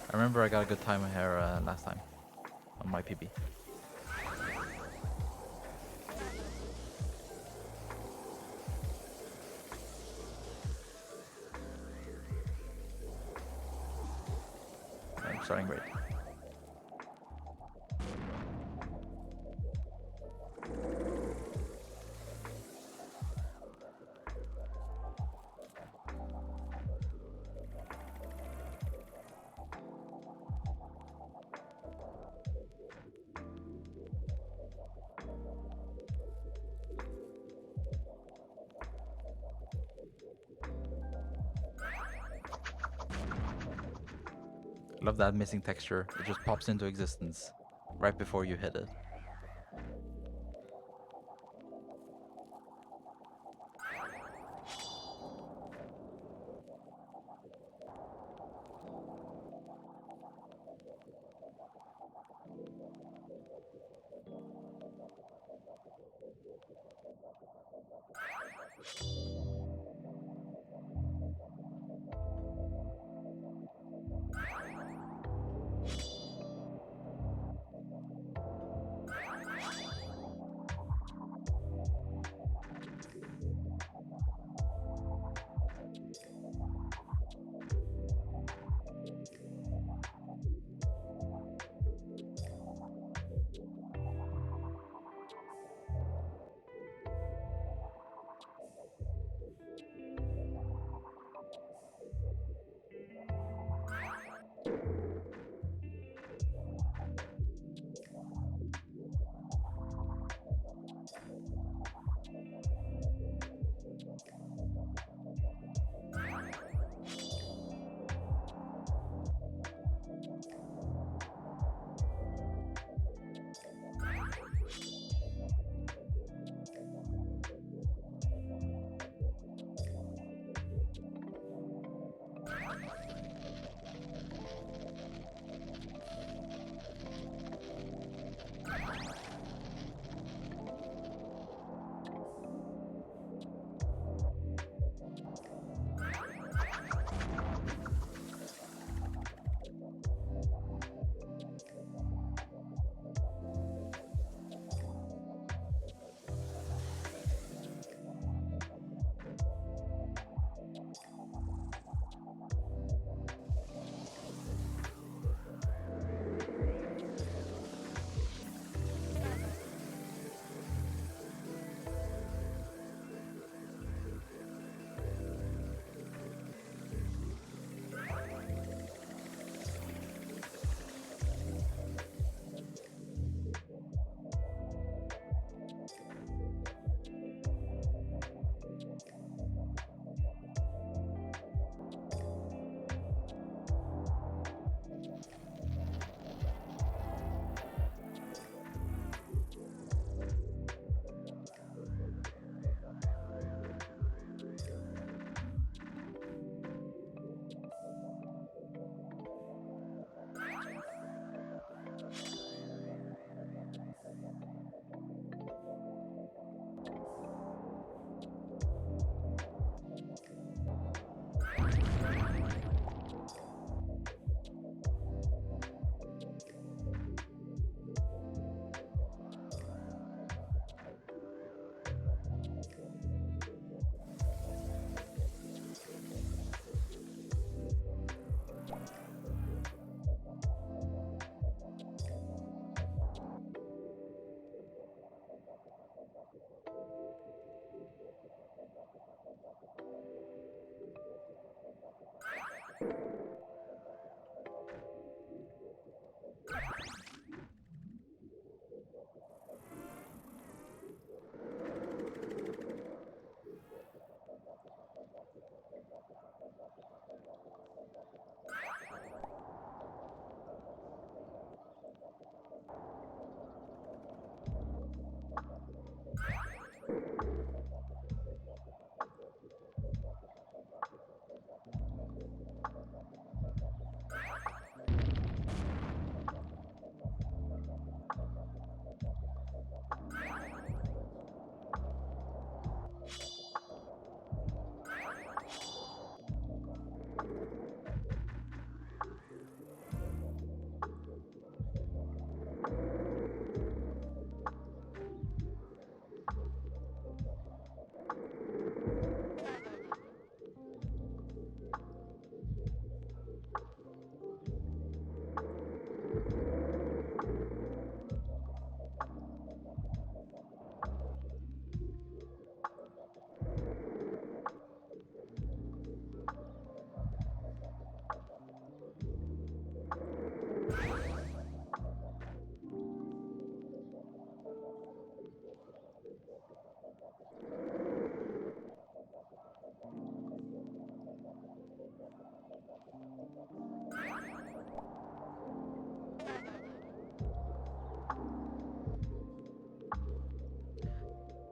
S1: I remember I got a good time here last time on my PB. I'm starting great. Love that missing texture. It just pops into existence right before you hit it.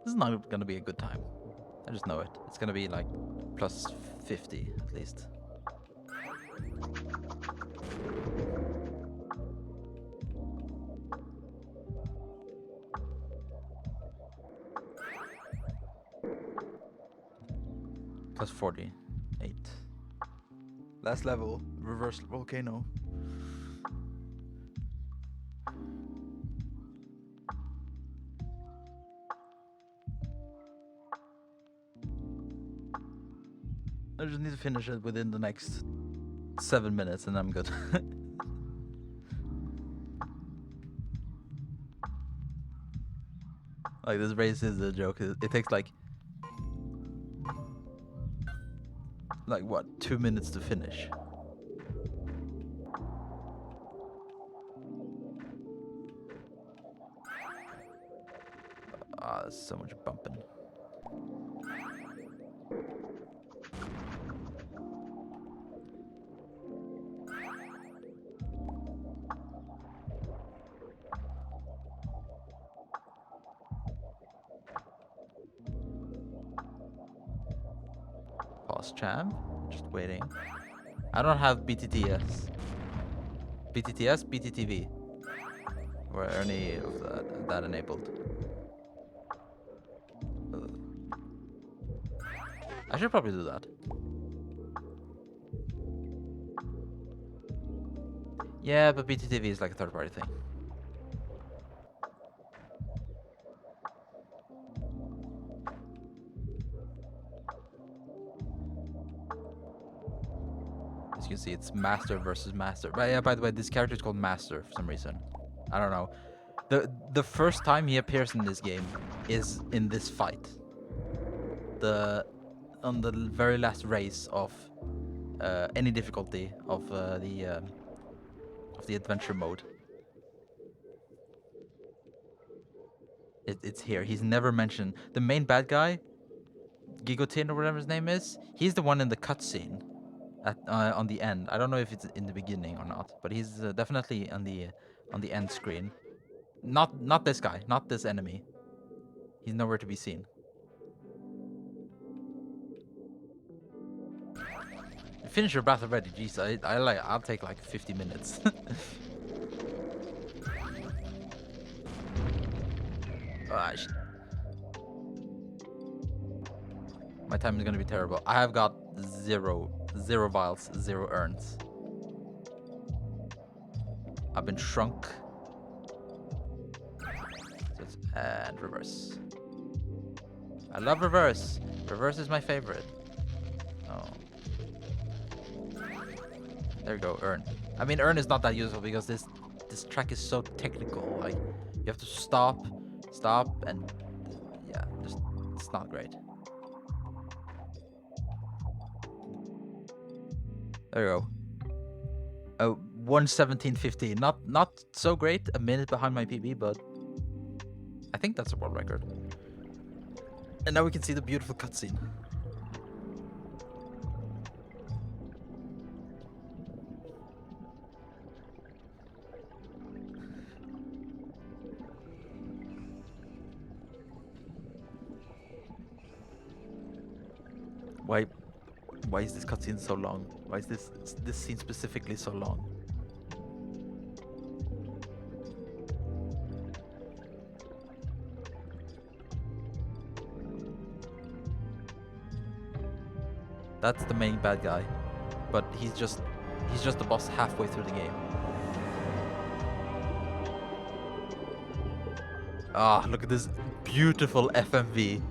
S1: This is not gonna be a good time. I just know it. It's gonna be like plus 50 at least. Plus 48. Last level, reverse volcano. I just need to finish it within the next 7 minutes and I'm good. Like, this race is a joke. It takes like what, 2 minutes to finish. Ah, there's so much bumping. Pause champ. Just waiting. I don't have BTTS. BTTS, BTTV. Or any of that enabled. I should probably do that. Yeah, but BTTV is like a third-party thing. As you can see, it's Master versus Master. But yeah, by the way, this character is called Master for some reason. I don't know. The first time he appears in this game is in this fight. On the very last race of any difficulty of the adventure mode. It's here. He's never mentioned. The main bad guy, Gigotin or whatever his name is, he's the one in the cutscene on the end. I don't know if it's in the beginning or not, but he's definitely on the end screen. Not this guy, not this enemy. He's nowhere to be seen. Finish your bath already. Jeez, I'll take like 50 minutes. My time is gonna be terrible. I have got zero vials, 0 urns. I've been shrunk. And reverse. I love reverse. Reverse is my favorite. Oh. There you go, urn. I mean, urn is not that useful because this track is so technical. Like, you have to stop, and yeah, just it's not great. There you go. Oh, 1:17:15. Not so great. A minute behind my PB, but I think that's a world record. And now we can see the beautiful cutscene. Why is this cutscene so long? Why is this scene specifically so long? That's the main bad guy, but he's just the boss halfway through the game. Ah, look at this beautiful FMV.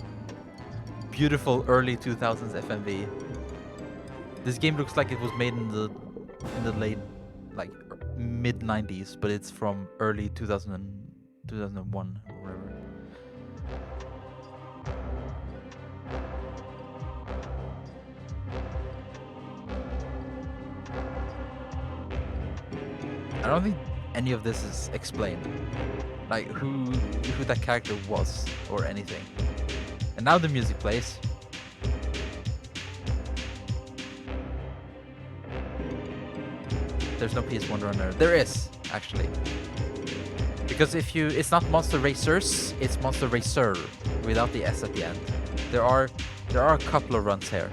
S1: Beautiful early 2000s FMV. This game looks like it was made in the late, like, mid 90s, but it's from early 2001 or whatever. I don't think any of this is explained, like who that character was or anything. And now the music plays. There's no PS1 runner. There is, actually. Because it's not Monster Racers, it's Monster Racer. without the S at the end. There are a couple of runs here.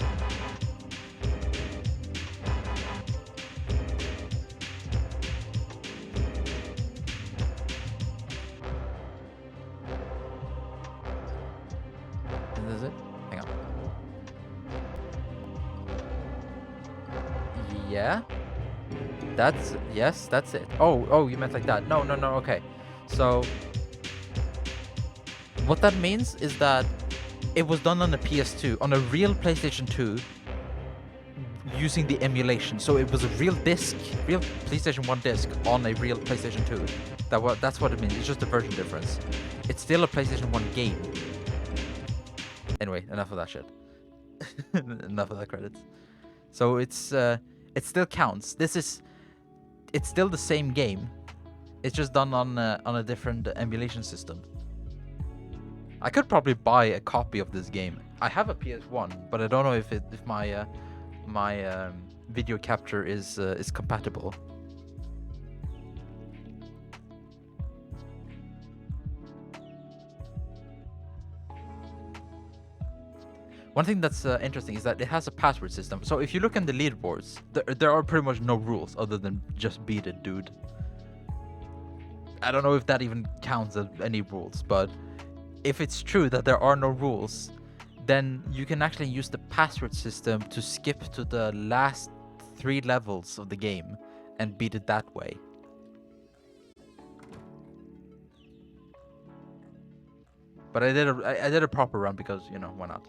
S1: Is it? Hang on. Yeah. Yes, that's it. Oh, you meant like that. No, okay. So what that means is that it was done on a PS2, on a real PlayStation 2, using the emulation. So it was a real disc, real PlayStation 1 disc on a real PlayStation 2. That's what it means. It's just a version difference. It's still a PlayStation 1 game. Anyway, enough of that shit. Enough of that credits. So it still counts. It's still the same game. It's just done on a different emulation system. I could probably buy a copy of this game. I have a PS1, but I don't know if my video capture is compatible. One thing that's interesting is that it has a password system. So if you look in the leaderboards, there are pretty much no rules other than just beat it, dude. I don't know if that even counts as any rules, but if it's true that there are no rules, then you can actually use the password system to skip to the last 3 levels of the game and beat it that way. But I did a proper run because, you know, why not?